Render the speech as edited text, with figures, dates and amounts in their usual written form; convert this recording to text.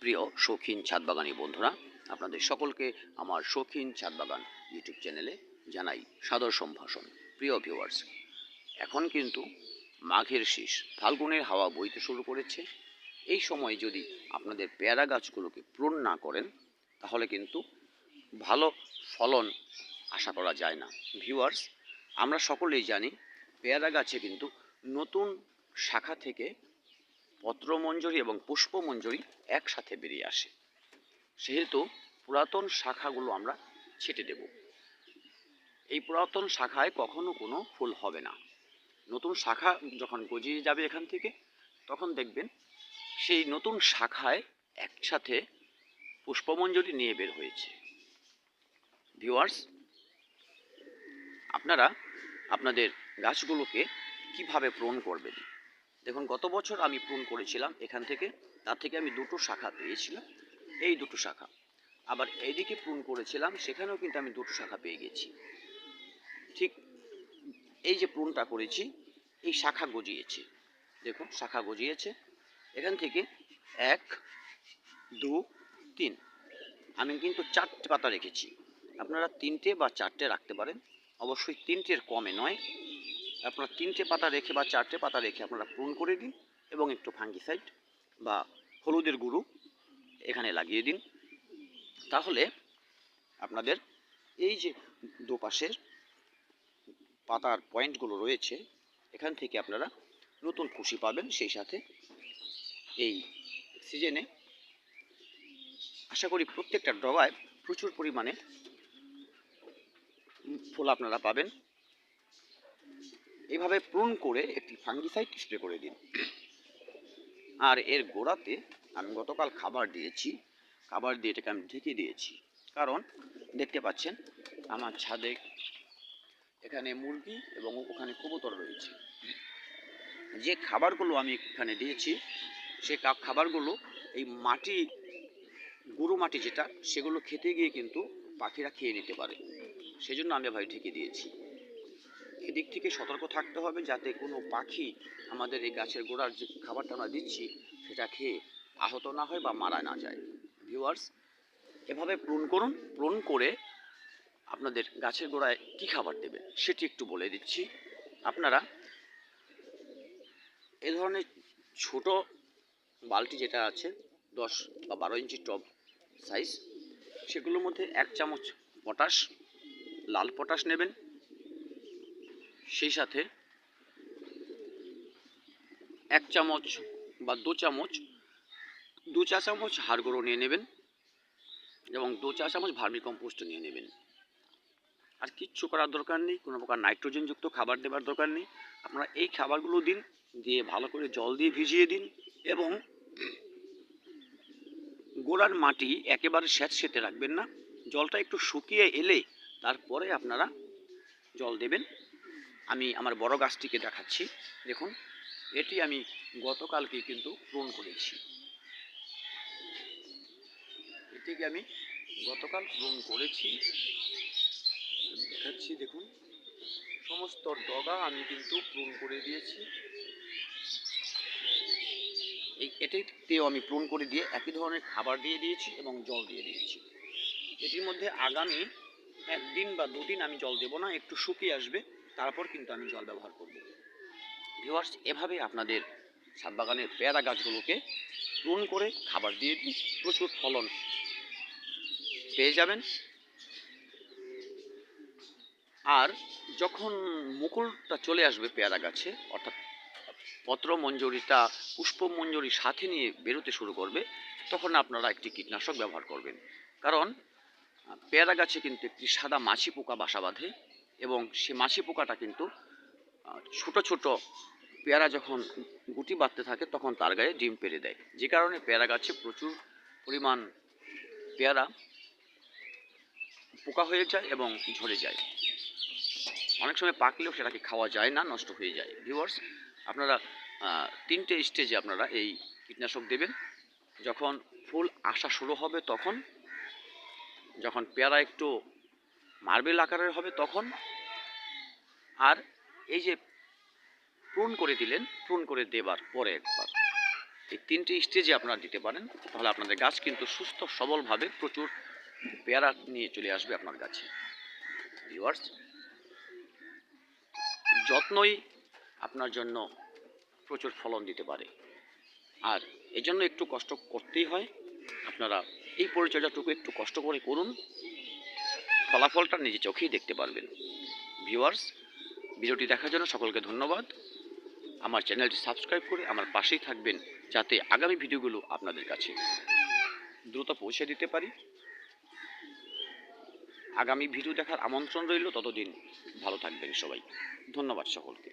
প্রিয় শৌখিন ছাদবাগানী বন্ধুরা, আপনাদের সকলকে আমার শৌখিন ছাদবাগান ইউটিউব চ্যানেলে জানাই সাদর সম্ভাষণ। প্রিয় ভিউয়ার্স, এখন কিন্তু মাঘের শেষ, ফাল্গুনের হাওয়া বইতে শুরু করেছে। এই সময় যদি আপনাদের পেয়ারা গাছগুলোকে প্রুন না করেন তাহলে কিন্তু ভালো ফলন আশা করা যায় না। ভিউয়ার্স, আমরা সকলেই জানি পেয়ারা গাছে কিন্তু নতুন শাখা থেকে পত্রমঞ্জরি এবং পুষ্পমঞ্জরি একসাথে বেরিয়ে আসে। সেহেতু পুরাতন শাখাগুলো আমরা ছেটে দেব। এই পুরাতন শাখায় কখনো কোনো ফুল হবে না। নতুন শাখা যখন গজিয়ে যাবে এখান থেকে, তখন দেখবেন সেই নতুন শাখায় একসাথে পুষ্পমঞ্জরি নিয়ে বের হয়েছে। ভিউয়ার্স, আপনারা আপনাদের গাছগুলোকে কিভাবে প্রুন করবেন? দেখুন, গত বছর আমি প্রুন করেছিলাম এখান থেকে, তার থেকে আমি দুটো শাখা পেয়েছিলাম, এই দুটো শাখা। আবার এইদিকে প্রুন করেছিলাম, সেখানেও কিন্তু আমি দুটো শাখা পেয়ে গেছি। ঠিক এই যে প্রুনটা করেছি, এই শাখা গজিয়েছে, দেখুন শাখা গজিয়েছে। এখান থেকে 1, 2, 3, আমি কিন্তু 4টে পাতা রেখেছি। আপনারা 3টে বা 4টে রাখতে পারেন, অবশ্যই 3টের কমে নয়। আপনারা 3টে পাতা রেখে বা 4টে পাতা রেখে আপনারা প্রুন করে দিন এবং একটু ফাঙ্গিসাইড বা হলুদের গুঁড়ো এখানে লাগিয়ে দিন। তাহলে আপনাদের এই যে দুপাশের পাতার পয়েন্টগুলো রয়েছে, এখান থেকে আপনারা নতুন কুশি পাবেন। সেই সাথে এই সিজনে আশা করি প্রত্যেকটা ডগায় প্রচুর পরিমাণে ফুল আপনারা পাবেন। এইভাবে প্রুন করে একটি ফাঙ্গিসাইড স্প্রে করে দিন। আর এর গোড়াতে আমি গতকাল খাবার দিয়েছি, খাবার দিয়ে এটাকে আমি ঢেকে দিয়েছি। কারণ দেখতে পাচ্ছেন আমার ছাদে এখানে মুরগি এবং ওখানে কবুতর রয়েছে। যে খাবারগুলো আমি এখানে দিয়েছি সে খাবারগুলো এই মাটি, গুঁড়ো মাটি যেটা, সেগুলো খেতে গিয়ে কিন্তু পাখিরা খেয়ে নিতে পারে। সেজন্য আমি ভাই ঢেকে দিয়েছি। এদিক থেকে সতর্ক থাকতে হবে যাতে কোনো পাখি আমাদের এই গাছের গোড়ার যে খাবারটা আমরা দিচ্ছি সেটা খেয়ে আহত না হয় বা মারা না যায়। ভিউয়ার্স, এভাবে প্রুন করুন। প্রুন করে আপনাদের গাছের গোড়ায় কী খাবার দেবেন সেটি একটু বলে দিচ্ছি। আপনারা এ ধরনের ছোট বালতি যেটা আছে 10 বা 12 ইঞ্চি টব সাইজ, সেগুলোর মধ্যে 1 চামচ পটাশ, লাল পটাশ নেবেন। সেই সাথে 1 চামচ বা 2 চামচ, 2 চা চামচ হাড় গুঁড়ো নিয়ে নেবেন এবং 2 চা চামচ ভার্মি কম্পোস্ট নিয়ে নেবেন। আর কিচ্ছু করার দরকার নেই, কোনো প্রকার নাইট্রোজেনযুক্ত খাবার দেওয়ার দরকার নেই। আপনারা এই খাবারগুলো দিন, দিয়ে ভালো করে জল দিয়ে ভিজিয়ে দিন এবং গোড়ার মাটি একেবারে স্যাঁতসেঁতে রাখবেন না। জলটা একটু শুকিয়ে এলে তারপরে আপনারা জল দেবেন। আমি আমার বড় গাছটিকে দেখাচ্ছি। দেখুন, এটি আমি গতকালকে কিন্তু প্রুন করেছি। এটিকে আমি গতকাল প্রুন করেছি, দেখাচ্ছি। দেখুন, সমস্ত ডগা আমি কিন্তু প্রুন করে দিয়েছি। এটিতেও আমি প্রুন করে দিয়ে একই ধরনের খাবার দিয়ে দিয়েছি এবং জল দিয়ে দিয়েছি। এটির মধ্যে আগামী 1 দিন বা 2 দিন আমি জল দেব না, একটু শুকিয়ে আসবে, তারপর কিন্তু আমি জল ব্যবহার করব। ভিউয়ার্স, এভাবে আপনাদের ছাদ বাগানের পেয়ারা গাছগুলোকে প্রুন করে খাবার দিয়ে দিন, প্রচুর ফলন পেয়ে যাবেন। আর যখন মুকুলটা চলে আসবে পেয়ারা গাছে, অর্থাৎ পত্রমঞ্জরিটা পুষ্পমঞ্জরির সাথে নিয়ে বেরোতে শুরু করবে, তখন আপনারা একটি কীটনাশক ব্যবহার করবেন। কারণ পেয়ারা গাছে কিন্তু একটি সাদা মাছি পোকা বাসা বাঁধে এবং সে মাছি পোকাটা কিন্তু ছোট ছোট পেয়ারা যখন গুটি বাঁধতে থাকে তখন তার গায়ে ডিম পেড়ে দেয়, যে কারণে পেয়ারা গাছে প্রচুর পরিমাণ পেয়ারা পোকা হয়ে যায় এবং ঝরে যায়। অনেক সময় পাকলেও সেটাকে খাওয়া যায় না, নষ্ট হয়ে যায়। ভিউয়ার্স, আপনারা 3টে স্টেজে আপনারা এই কীটনাশক দেবেন। যখন ফুল আসা শুরু হবে তখন, যখন পেয়ারা একটু মার্বেল আকারের হবে তখন, আর এই যে প্রুন করে দিলেন, প্রুন করে দেবার পরে একবার। এই 3টে স্টেজে আপনারা দিতে পারেন, তাহলে আপনাদের গাছ কিন্তু সুস্থ সবলভাবে প্রচুর পেয়ারা নিয়ে চলে আসবে আপনার গাছে। ভিউয়ার্স, যত্নই আপনার জন্য প্রচুর ফলন দিতে পারে, আর এজন্য একটু কষ্ট করতেই হয়। আপনারা এই পরিচর্যাটুকু একটু কষ্ট করে করুন, ফলাফলটা নিজে চোখেই দেখতে পারবেন। ভিউয়ার্স, ভিডিওটি দেখার জন্য সকলকে ধন্যবাদ। আমার চ্যানেলটি সাবস্ক্রাইব করে আমার পাশেই থাকবেন, যাতে আগামী ভিডিওগুলো আপনাদের কাছে দ্রুত পৌঁছে দিতে পারি। আগামী ভিডিও দেখার আমন্ত্রণ রইল। ততদিন ভালো থাকবেন সবাই। ধন্যবাদ সকলকে।